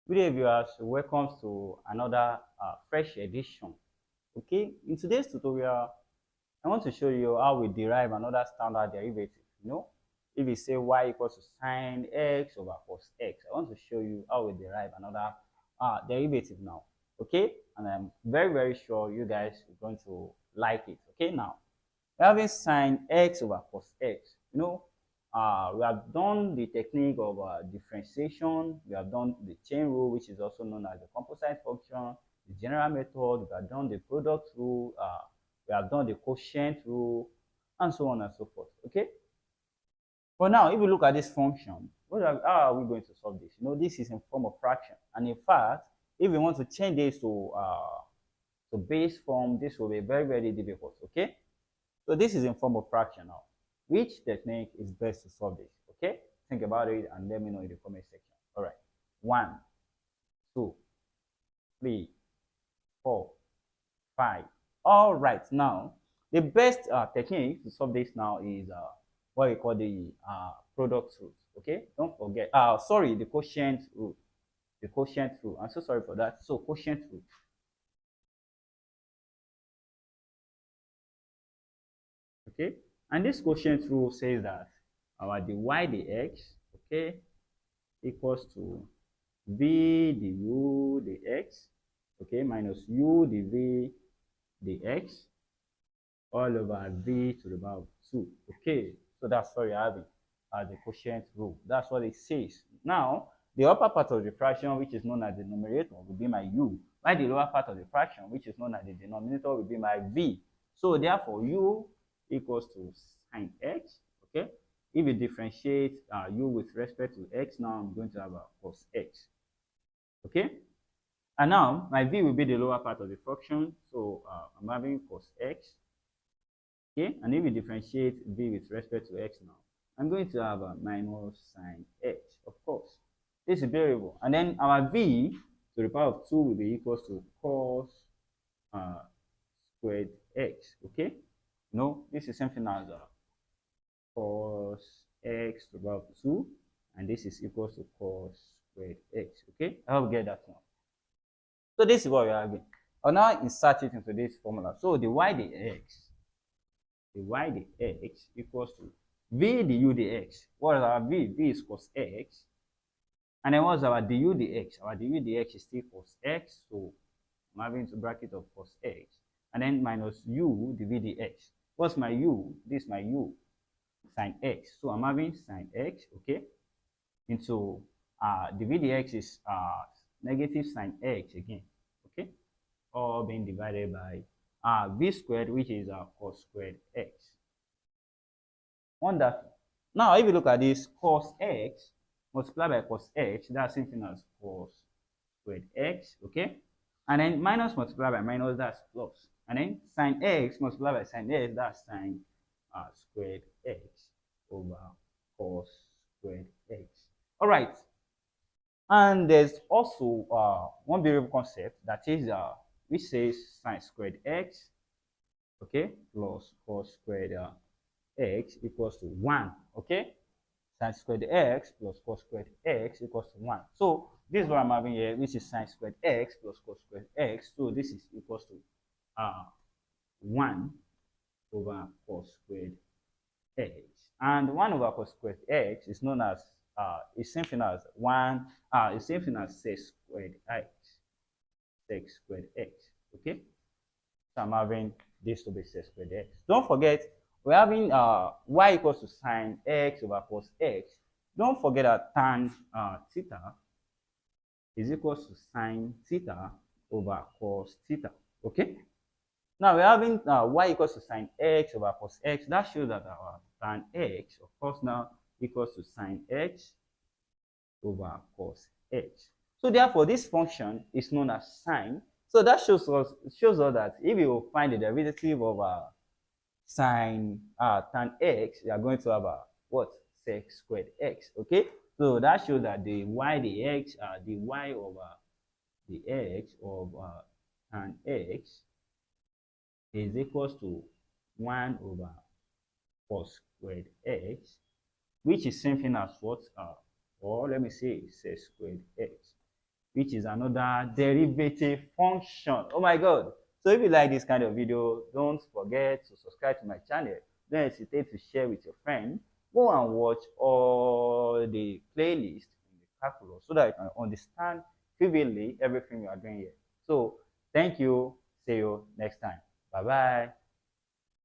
Good day, viewers. Welcome to another fresh edition. Okay, in today's tutorial, I want to show you how we derive another standard derivative. If we say y equals to sine x over cos x, I want to show you how we derive another derivative now. Okay, and I'm very sure you guys are going to like it. Okay, now we're having sine x over cos x. We have done the technique of differentiation. We have done the chain rule, which is also known as the composite function, the general method. We have done the product rule. We have done the quotient rule, and so on and so forth. Okay. But now, if you look at this function, how are we going to solve this? This is in form of fraction, and in fact, if we want to change this to base form, this will be very difficult. Okay. So this is in form of fraction now. Which technique is best to solve this? Okay, think about it and let me know in the comment section. All right, 1, 2, 3, 4, 5. All right, now the best technique to solve this now is what we call the product rule. Okay, don't forget. Sorry, the quotient rule. The quotient rule. I'm so sorry for that. So quotient rule. Okay, and this quotient rule says that our dy dx, okay, equals to v du dx, okay, minus u dv dx all over v to the power of 2. Okay, so that's what you're having as the quotient rule. That's what it says. Now, the upper part of the fraction, which is known as the numerator, will be my u, while the lower part of the fraction, which is known as the denominator, will be my v. So therefore, u equals to sine x. Okay, if you differentiate u with respect to x, now I'm going to have a cos x. Okay, and now my v will be the lower part of the fraction, so I'm having cos x. Okay, and if you differentiate v with respect to x now, I'm going to have a minus sine x. Of course, this is variable, and then our v to the power of 2 will be equals to cos squared x. Okay, this is something as cos x to the power of 2, and this is equals to cos squared x. Okay, I'll get that now. So this is what we're having. I'll now insert it into this formula. So the y dx equals to v du dx. What is our v? V is cos x. And then what's our du dx? Our du dx is still cos x. So I'm having to bracket of cos x. And then minus u dv dx. What's my u? This is my u, sine x. So I'm having sine x, okay, into dv dx is negative sine x again, okay, all being divided by v squared, which is cos squared x. Wonderful. Now, if you look at this, cos x multiplied by cos x, that's something as cos squared x, okay, and then minus multiplied by minus, that's plus, and then sine x multiplied by sine x, that's sine squared x over cos squared x. All right, and there's also one variable concept that is which says sine squared x, okay, plus cos squared x equals to 1. Okay, sine squared x plus cos squared x equals to 1. So this is what I'm having here, which is sine squared x plus cos squared x. So this is equals to 1 over cos squared x, and 1 over cos squared x is known as is something as is something as sec squared x. Sec squared x. Okay, so I'm having this to be sec squared x. Don't forget, we're having y equals to sine x over cos x. Don't forget that tan theta is equals to sine theta over cos theta. Okay, now we're having y equals to sine x over cos x. That shows that our tan x, of course, now equals to sine x over cos x. So therefore, this function is known as sine. So that shows us that if you find the derivative of sine tan x, you are going to have what? Sec squared x. Okay, so that shows that the y dx, the y over the x of tan x is equals to 1 over cos squared x, which is same thing as what or let me say sec squared x, which is another derivative function. Oh my God. So if you like this kind of video, don't forget to subscribe to my channel. Don't hesitate to share with your friend. Go and watch all the playlists in the calculus so that you can understand vividly everything you are doing here. So thank you. See you next time. Bye bye.